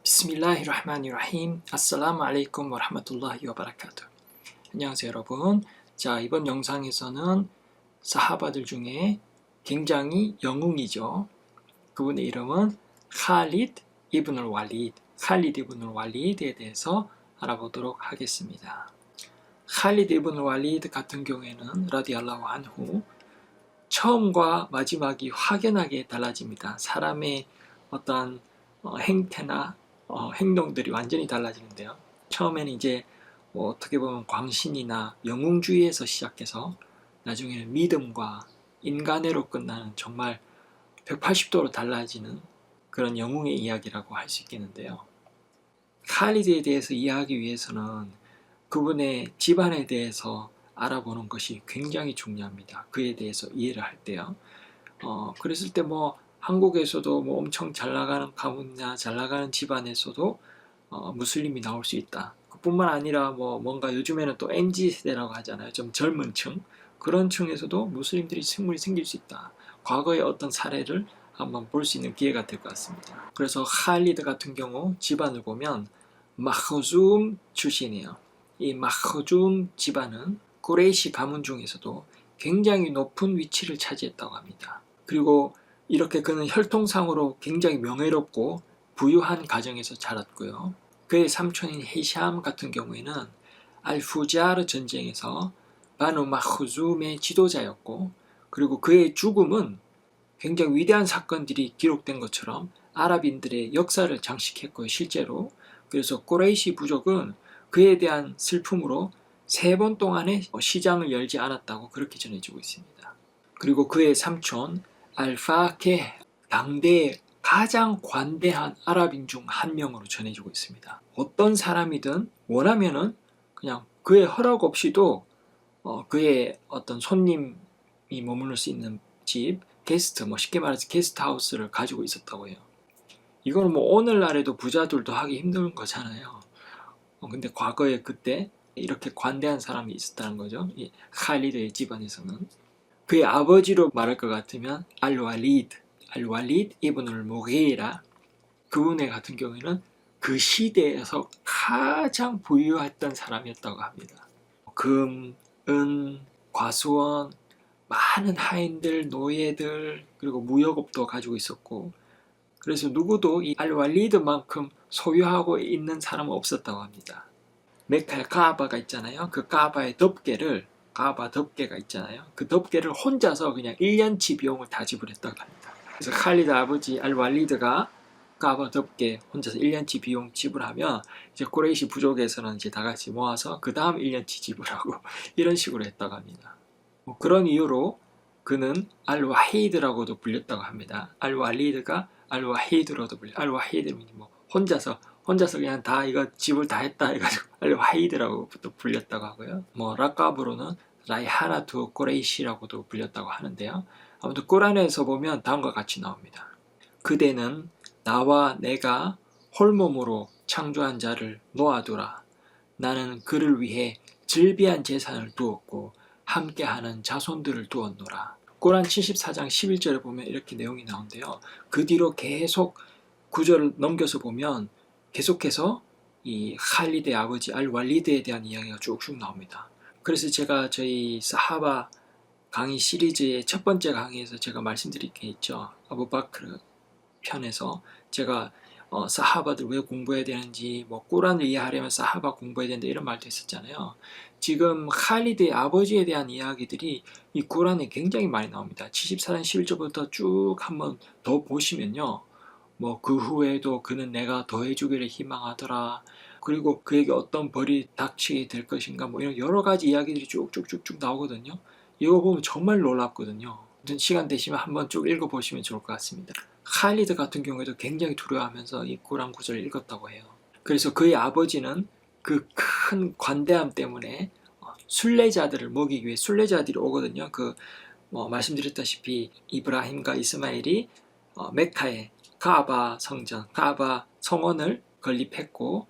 비스밀라히르흐마니르라힘. 아살라무 알레이쿰 워라흐마툴라히 와바라카투. 안녕하세요 여러분. 자, 이번 영상에서는 사하바들 중에 굉장히 영웅이죠. 그분의 이름은 칼리드 이브눌 walid, 칼리드 이브눌 walid에 대해서 알아보도록 하겠습니다. 칼리드 이브눌 walid 같은 경우에는 라디알라후 안후, 처음과 마지막이 확연하게 달라집니다. 사람의 어떤 행태나 행동들이 완전히 달라지는데요. 처음에는 이제 어떻게 보면 광신이나 영웅주의에서 시작해서 나중에는 믿음과 인간애로 끝나는 정말 180도로 달라지는 그런 영웅의 이야기라고 할 수 있겠는데요. 칼리드에 대해서 이해하기 위해서는 그분의 집안에 대해서 알아보는 것이 굉장히 중요합니다. 그에 대해서 이해를 할 때요. 그랬을 때 한국에서도 엄청 잘 나가는 가문이나 잘 나가는 집안에서도 무슬림이 나올 수 있다. 그뿐만 아니라 뭔가 요즘에는 또 MZ 세대라고 하잖아요. 좀 젊은 층, 그런 층에서도 무슬림들이 식물이 생길 수 있다. 과거의 어떤 사례를 한번 볼 수 있는 기회가 될 것 같습니다. 그래서 칼리드 같은 경우 집안을 보면 마흐줌 출신이에요. 이 마흐줌 집안은 꾸레이시 가문 중에서도 굉장히 높은 위치를 차지했다고 합니다. 그리고 이렇게 그는 혈통상으로 굉장히 명예롭고 부유한 가정에서 자랐고요. 그의 삼촌인 헤샴 같은 경우에는 알푸자르 전쟁에서 바누 마흐줌의 지도자였고, 그리고 그의 죽음은 굉장히 위대한 사건들이 기록된 것처럼 아랍인들의 역사를 장식했고요, 실제로. 그래서 꾸레이시 부족은 그에 대한 슬픔으로 3번 동안의 시장을 열지 않았다고 그렇게 전해지고 있습니다. 그리고 그의 삼촌 알파케, 당대의 가장 관대한 아랍인 중 한 명으로 전해지고 있습니다. 어떤 사람이든 원하면은 그냥 그의 허락 없이도 그의 어떤 손님이 머무를 수 있는 집, 게스트, 쉽게 말해서 게스트하우스를 가지고 있었다고 해요. 이거는 오늘날에도 부자들도 하기 힘든 거잖아요. 근데 과거에 그때 이렇게 관대한 사람이 있었다는 거죠. 이 칼리드의 집안에서는. 그의 아버지로 말할 것 같으면 알왈리드 이브눌 무기라, 그분의 같은 경우에는 그 시대에서 가장 부유했던 사람이었다고 합니다. 금, 은, 과수원, 많은 하인들, 노예들, 그리고 무역업도 가지고 있었고, 그래서 누구도 이 알왈리드만큼 소유하고 있는 사람은 없었다고 합니다. 메카의 카아바가 있잖아요. 그 카아바의 카아바 덮개가 있잖아요. 그 덮개를 혼자서 그냥 1년치 비용을 다 지불했다고 합니다. 그래서 칼리드 아버지 알왈리드가 카아바 덮개 혼자서 1년치 비용 지불하면 이제 꾸레이시 부족에서는 이제 다 같이 모아서 그 다음 1년치 지불하고 이런 식으로 했다고 합니다. 그런 이유로 그는 알와히드라고도 불렸다고 합니다. 알왈리드가 알와히드로도 알와히드는 혼자서 그냥 다 이거 지불 다 했다 해가지고 알와히드라고 또 불렸다고 하고요. 락가브로는 라이하나투 꾸레이시라고도 불렸다고 하는데요. 아무튼 꾸란에서 보면 다음과 같이 나옵니다. 그대는 나와 내가 홀몸으로 창조한 자를 놓아두라. 나는 그를 위해 즐비한 재산을 두었고 함께하는 자손들을 두었노라. 꾸란 74장 11절에 보면 이렇게 내용이 나오는데요. 그 뒤로 계속 구절을 넘겨서 보면 계속해서 이 칼리드의 아버지 알왈리드에 대한 이야기가 쭉쭉 나옵니다. 그래서 제가 저희 사하바 강의 시리즈의 첫 번째 강의에서 제가 말씀드린 게 있죠. 아부바크르 편에서 제가 사하바들 왜 공부해야 되는지, 꾸란을 이해하려면 사하바 공부해야 된다 이런 말도 했었잖아요. 지금 칼리드의 아버지에 대한 이야기들이 이 꾸란에 굉장히 많이 나옵니다. 74장 11절부터 쭉 한번 더 보시면요. 그 후에도 그는 내가 더해주기를 희망하더라. 그리고 그에게 어떤 벌이 닥치게 될 것인가, 이런 여러 가지 이야기들이 쭉쭉쭉쭉 나오거든요. 이거 보면 정말 놀랍거든요. 시간 되시면 한번 쭉 읽어보시면 좋을 것 같습니다. 칼리드 같은 경우에도 굉장히 두려워하면서 이 꾸란 구절을 읽었다고 해요. 그래서 그의 아버지는 그 큰 관대함 때문에 순례자들을 먹이기 위해 순례자들이 오거든요. 말씀드렸다시피 이브라힘과 이스마엘이 메카에 카아바 성전, 카아바 성원을 건립했고,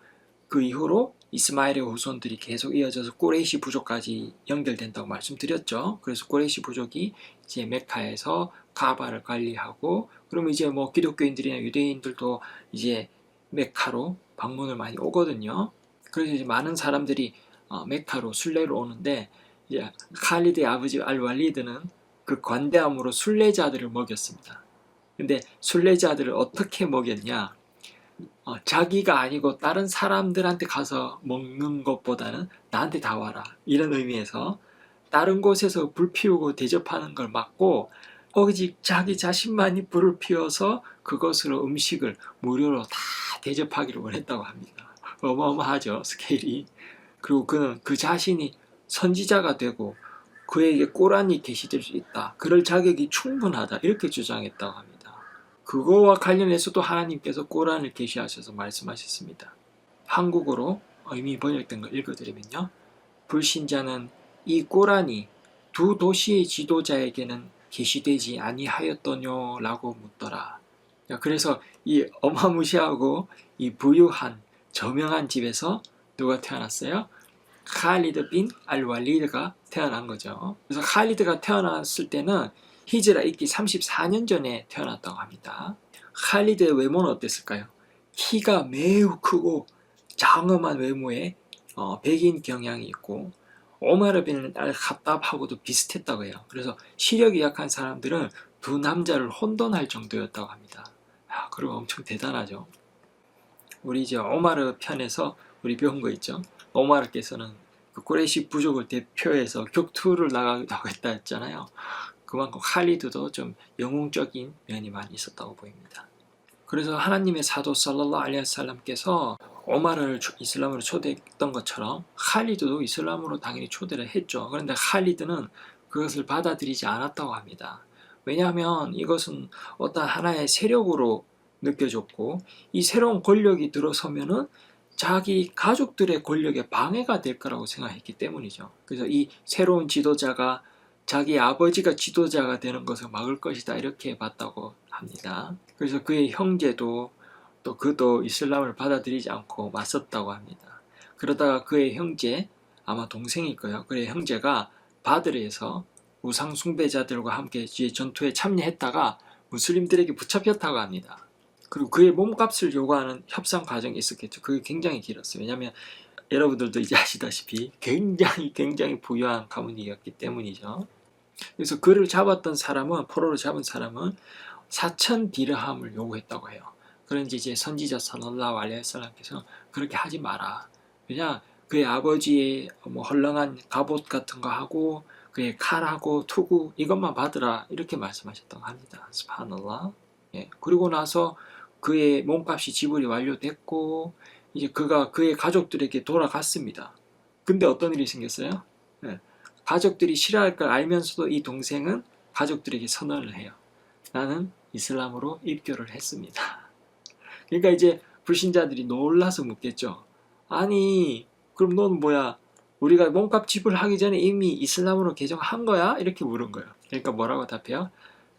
그 이후로 이스마엘의 후손들이 계속 이어져서 꾸레이시 부족까지 연결된다고 말씀드렸죠. 그래서 꾸레이시 부족이 이제 메카에서 카아바를 관리하고, 그러면 이제 기독교인들이나 유대인들도 이제 메카로 방문을 많이 오거든요. 그래서 이제 많은 사람들이 메카로 순례로 오는데, 이제 칼리드의 아버지 알왈리드는 그 관대함으로 순례자들을 먹였습니다. 근데 순례자들을 어떻게 먹였냐? 자기가 아니고 다른 사람들한테 가서 먹는 것보다는 나한테 다 와라, 이런 의미에서 다른 곳에서 불 피우고 대접하는 걸 막고 오직 자기 자신만이 불을 피워서 그것으로 음식을 무료로 다 대접하기를 원했다고 합니다. 어마어마하죠, 스케일이. 그리고 그는 그 자신이 선지자가 되고 그에게 꼬란이 계시될 수 있다, 그럴 자격이 충분하다, 이렇게 주장했다고 합니다. 그거와 관련해서도 하나님께서 꼬란을 계시하셔서 말씀하셨습니다. 한국어로 이미 번역된 걸 읽어드리면요, 불신자는 이 꼬란이 두 도시의 지도자에게는 계시되지 아니하였더뇨 라고 묻더라. 그래서 이 어마무시하고 이 부유한 저명한 집에서 누가 태어났어요? 칼리드 빈 알왈리드가 태어난 거죠. 그래서 칼리드가 태어났을 때는 히즈라 있기 34년 전에 태어났다고 합니다. 칼리드의 외모는 어땠을까요? 키가 매우 크고 장엄한 외모에 백인 경향이 있고, 오마르 빈 알캅답하고도 비슷했다고 해요. 그래서 시력이 약한 사람들은 두 남자를 혼돈할 정도였다고 합니다. 그리고 엄청 대단하죠. 우리 이제 오마르 편에서 우리 배운 거 있죠. 오마르께서는 그 꾸레시 부족을 대표해서 격투를 나가기도 하고 했다 했잖아요. 그만큼 칼리드도 좀 영웅적인 면이 많이 있었다고 보입니다. 그래서 하나님의 사도 살랄라후 알레이히 와살람께서 오마르를 이슬람으로 초대했던 것처럼 칼리드도 이슬람으로 당연히 초대를 했죠. 그런데 칼리드는 그것을 받아들이지 않았다고 합니다. 왜냐하면 이것은 어떤 하나의 세력으로 느껴졌고, 이 새로운 권력이 들어서면은 자기 가족들의 권력에 방해가 될 거라고 생각했기 때문이죠. 그래서 이 새로운 지도자가 자기 아버지가 지도자가 되는 것을 막을 것이다, 이렇게 봤다고 합니다. 그래서 그의 형제도 또 그도 이슬람을 받아들이지 않고 맞섰다고 합니다. 그러다가 그의 형제, 아마 동생일 거예요. 그의 형제가 바드르에서 우상 숭배자들과 함께 전투에 참여했다가 무슬림들에게 붙잡혔다고 합니다. 그리고 그의 몸값을 요구하는 협상 과정이 있었겠죠. 그게 굉장히 길었어요. 왜냐하면 여러분들도 이제 아시다시피 굉장히 부유한 가문이었기 때문이죠. 그래서 그를 잡았던 사람은, 포로로 잡은 사람은 4천 디르함을 요구했다고 해요. 그런지 이제 선지자 살랄라후 알레이히 와살람께서 그렇게 하지 마라. 왜냐, 그의 아버지의 헐렁한 갑옷 같은 거 하고 그의 칼하고 투구 이것만 받으라, 이렇게 말씀하셨다고 합니다. 스subhanallah. 예. 그리고 나서 그의 몸값이 지불이 완료됐고 이제 그가 그의 가족들에게 돌아갔습니다. 근데 어떤 일이 생겼어요? 예. 가족들이 싫어할 걸 알면서도 이 동생은 가족들에게 선언을 해요. 나는 이슬람으로 입교를 했습니다. 그러니까 이제 불신자들이 놀라서 묻겠죠. 아니, 그럼 넌 뭐야? 우리가 몸값 지불하기 전에 이미 이슬람으로 개종한 거야? 이렇게 물은 거예요. 그러니까 뭐라고 답해요?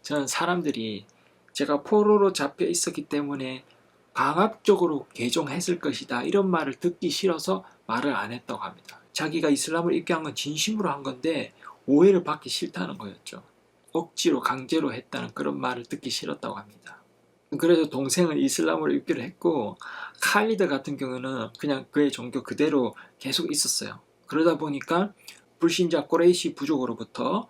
저는 사람들이 제가 포로로 잡혀 있었기 때문에 강압적으로 개종했을 것이다, 이런 말을 듣기 싫어서 말을 안 했다고 합니다. 자기가 이슬람을 입교한 건 진심으로 한 건데 오해를 받기 싫다는 거였죠. 억지로 강제로 했다는 그런 말을 듣기 싫었다고 합니다. 그래서 동생은 이슬람으로 입교를 했고, 칼리드 같은 경우는 그냥 그의 종교 그대로 계속 있었어요. 그러다 보니까 불신자 꼬레이시 부족으로부터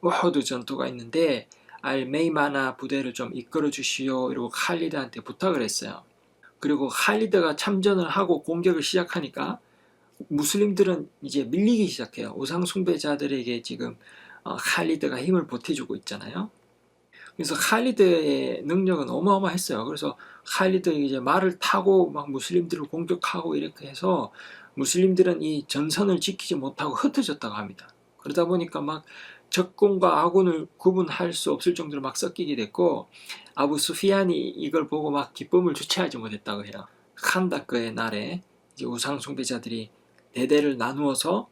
우후드 전투가 있는데 알메이마나 부대를 좀 이끌어 주시오, 이러고 칼리드한테 부탁을 했어요. 그리고 칼리드가 참전을 하고 공격을 시작하니까 무슬림들은 이제 밀리기 시작해요. 우상 숭배자들에게 지금 칼리드가 힘을 보태주고 있잖아요. 그래서 칼리드의 능력은 어마어마했어요. 그래서 칼리드가 이제 말을 타고 막 무슬림들을 공격하고 이렇게 해서 무슬림들은 이 전선을 지키지 못하고 흩어졌다고 합니다. 그러다 보니까 막 적군과 아군을 구분할 수 없을 정도로 막 섞이게 됐고, 아부 수피안이 이걸 보고 막 기쁨을 주체하지 못했다고 해요. 칸다크의 날에 이제 우상 숭배자들이 대대를 나누어서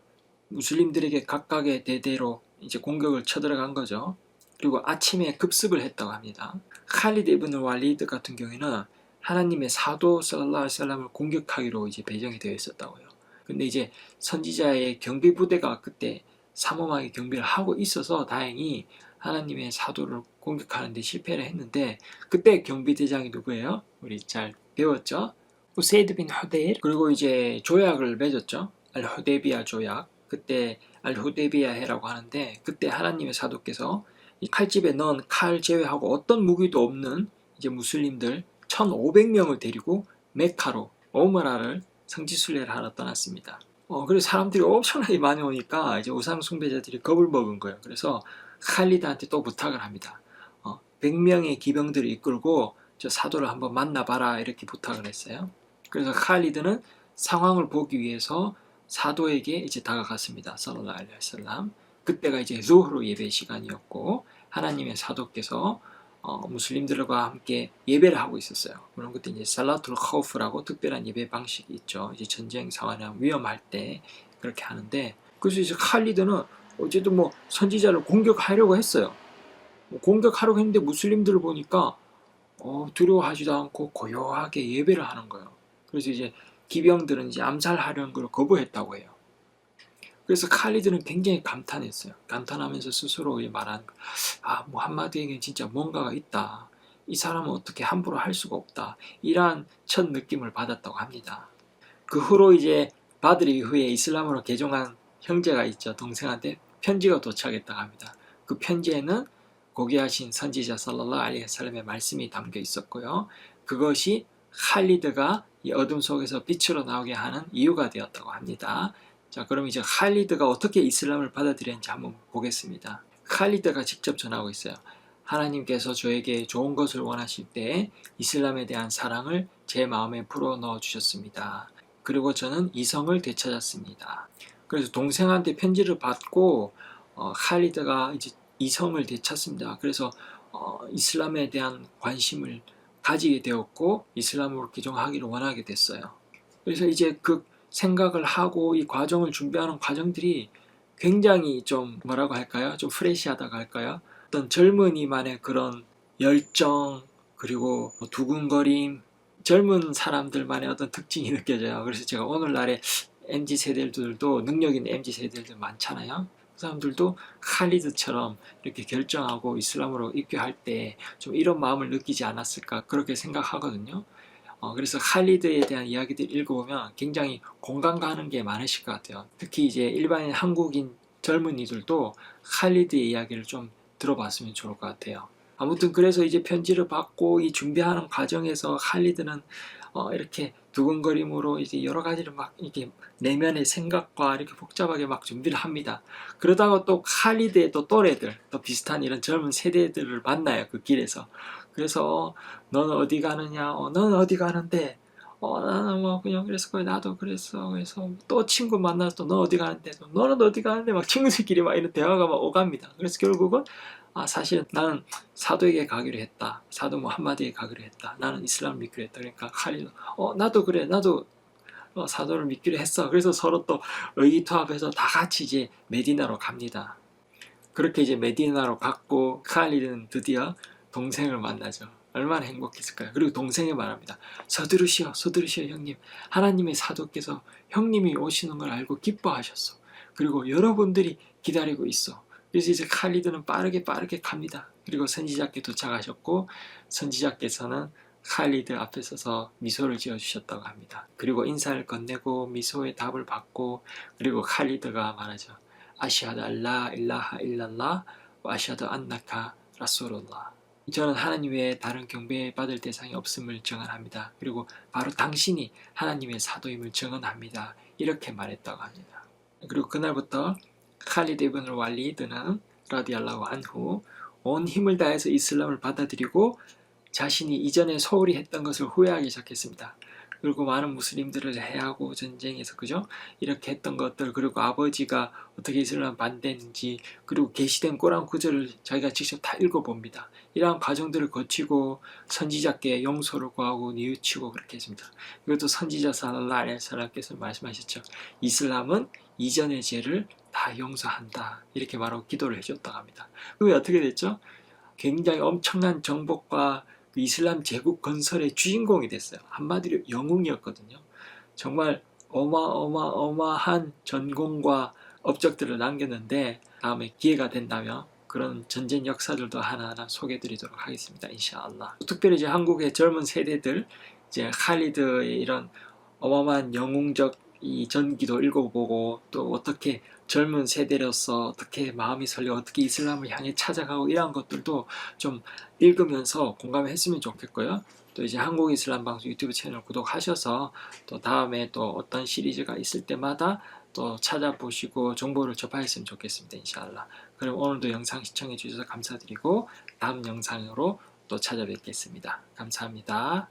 무슬림들에게 각각의 대대로 이제 공격을 쳐들어간 거죠. 그리고 아침에 급습을 했다고 합니다. 칼리드 이브는 walid 같은 경우에는 하나님의 사도 살랄라후 알aihi wasallam을 공격하기로 이제 배정이 되어 있었다고요. 근데 이제 선지자의 경비 부대가 그때 삼엄하게 경비를 하고 있어서 다행히 하나님의 사도를 공격하는 데 실패를 했는데, 그때 경비대장이 누구예요? 우리 잘 배웠죠. 우세이드 빈 후데일, 그리고 이제 조약을 맺었죠. 알후데비아 조약. 그때 알후데비아 해라고 하는데, 그때 하나님의 사도께서 이 칼집에 넣은 칼 제외하고 어떤 무기도 없는 이제 무슬림들 1,500명을 데리고 메카로 오므라를 성지순례를 하러 떠났습니다. 그래서 사람들이 엄청나게 많이 오니까 이제 우상 숭배자들이 겁을 먹은 거예요. 그래서 칼리드한테 또 부탁을 합니다. 100명의 기병들을 이끌고 저 사도를 한번 만나봐라, 이렇게 부탁을 했어요. 그래서 칼리드는 상황을 보기 위해서 사도에게 이제 다가갔습니다. 살랄라후 알aihi 와살람. 그때가 이제 zuhru 예배 시간이었고, 하나님의 사도께서 무슬림들과 함께 예배를 하고 있었어요. 물론 그때 이제 살라툴 카우프라고 특별한 예배 방식이 있죠. 이제 전쟁 상황이나 위험할 때 그렇게 하는데, 그래서 이제 칼리드는 어쨌든 뭐 선지자를 공격하려고 했어요. 공격하려고 했는데 무슬림들을 보니까 두려워하지도 않고 고요하게 예배를 하는 거예요. 그래서 이제 기병들은 이제 암살하려는 걸 거부했다고 해요. 그래서 칼리드는 굉장히 감탄했어요. 감탄하면서 스스로 말한, 무함마드에게 진짜 뭔가가 있다. 이 사람은 어떻게 함부로 할 수가 없다. 이러한 첫 느낌을 받았다고 합니다. 그 후로 이제 바드르 이후에 이슬람으로 개종한 형제가 있죠. 동생한테 편지가 도착했다고 합니다. 그 편지에는 고귀하신 선지자 살랄라후 알aihi 와살람의 말씀이 담겨 있었고요. 그것이 칼리드가 이 어둠 속에서 빛으로 나오게 하는 이유가 되었다고 합니다. 자, 그럼 이제 칼리드가 어떻게 이슬람을 받아들였는지 한번 보겠습니다. 칼리드가 직접 전하고 있어요. 하나님께서 저에게 좋은 것을 원하실 때 이슬람에 대한 사랑을 제 마음에 불어넣어 주셨습니다. 그리고 저는 이성을 되찾았습니다. 그래서 동생한테 편지를 받고 칼리드가 이제 이성을 되찾습니다. 그래서 이슬람에 대한 관심을 가지게 되었고 이슬람으로 개종하기를 원하게 됐어요. 그래서 이제 그 생각을 하고 이 과정을 준비하는 과정들이 굉장히 좀 뭐라고 할까요? 좀 프레시하다고 할까요? 어떤 젊은이만의 그런 열정, 그리고 두근거림, 젊은 사람들만의 어떤 특징이 느껴져요. 그래서 제가 오늘날의 MZ세대들도 능력 있는 MZ세대들 많잖아요. 그 사람들도 칼리드처럼 이렇게 결정하고 이슬람으로 입교할 때 좀 이런 마음을 느끼지 않았을까, 그렇게 생각하거든요. 그래서 칼리드에 대한 이야기들 읽어보면 굉장히 공감 가는 게 많으실 것 같아요. 특히 이제 일반인 한국인 젊은이들도 칼리드의 이야기를 좀 들어봤으면 좋을 것 같아요. 아무튼 그래서 이제 편지를 받고 이 준비하는 과정에서 칼리드는 이렇게 두근거림으로 이제 여러 가지를 막 이렇게 내면의 생각과 이렇게 복잡하게 막 준비를 합니다. 그러다가 또 칼리드의 또 또래들, 또 비슷한 이런 젊은 세대들을 만나요, 그 길에서. 그래서 너는 어디 가느냐? 너는 어디 가는데? 나는 뭐 그냥 그래서 거의 나도 그랬어. 그래서 또 친구 만나서 또 너 어디 가는데? 너는 어디 가는데? 막 친구들끼리 막 이런 대화가 막 오갑니다. 그래서 결국은 사실 나는 사도에게 가기로 했다. 사도 무함마드에게 가기로 했다. 나는 이슬람을 믿기로 했다. 그러니까 칼리도 나도 그래. 나도 사도를 믿기로 했어. 그래서 서로 또 의기투합해서 다 같이 이제 메디나로 갑니다. 그렇게 이제 메디나로 갔고 칼리드는 드디어 동생을 만나죠. 얼마나 행복했을까요? 그리고 동생이 말합니다. 서두르시오, 서두르시오 형님. 하나님의 사도께서 형님이 오시는 걸 알고 기뻐하셨어. 그리고 여러분들이 기다리고 있어. 그래서 이제 칼리드는 빠르게 갑니다. 그리고 선지자께 도착하셨고 선지자께서는 칼리드 앞에 서서 미소를 지어주셨다고 합니다. 그리고 인사를 건네고 미소의 답을 받고, 그리고 칼리드가 말하죠. 아시하드 알라 일라하 일랄라 와 아시하드 안나카 라술ullah. 저는 하나님 외에 다른 경배받을 대상이 없음을 증언합니다. 그리고 바로 당신이 하나님의 사도임을 증언합니다. 이렇게 말했다고 합니다. 그리고 그날부터 칼리드 이븐 왈리드는 라디알라후 안후 온 힘을 다해서 이슬람을 받아들이고 자신이 이전에 소홀히 했던 것을 후회하기 시작했습니다. 그리고 많은 무슬림들을 해하고 전쟁에서 그죠? 이렇게 했던 것들, 그리고 아버지가 어떻게 이슬람 반대했는지, 그리고 게시된 꼬란 구절을 자기가 직접 다 읽어봅니다. 이러한 과정들을 거치고 선지자께 용서를 구하고 뉘우치고 그렇게 했습니다. 이것도 선지자 살랄라후 알aihi 와살람께서 말씀하셨죠. 이슬람은 이전의 죄를 다 용서한다. 이렇게 말하고 기도를 해줬다고 합니다. 그게 어떻게 됐죠? 굉장히 엄청난 정복과 그 이슬람 제국 건설의 주인공이 됐어요. 한마디로 영웅이었거든요. 정말 어마어마한 전공과 업적들을 남겼는데, 다음에 기회가 된다면 그런 전쟁 역사들도 하나하나 소개해드리도록 하겠습니다. 인샤알라. 특별히 이제 한국의 젊은 세대들, 이제 칼리드의 이런 어마어마한 영웅적 이 전기도 읽어보고 또 어떻게 젊은 세대로서 어떻게 마음이 설레 어떻게 이슬람을 향해 찾아가고 이런 것들도 좀 읽으면서 공감했으면 좋겠고요. 또 이제 한국 이슬람 방송 유튜브 채널 구독하셔서 또 다음에 또 어떤 시리즈가 있을 때마다 또 찾아보시고 정보를 접하셨으면 좋겠습니다. 인샬라. 그럼 오늘도 영상 시청해 주셔서 감사드리고 다음 영상으로 또 찾아뵙겠습니다. 감사합니다.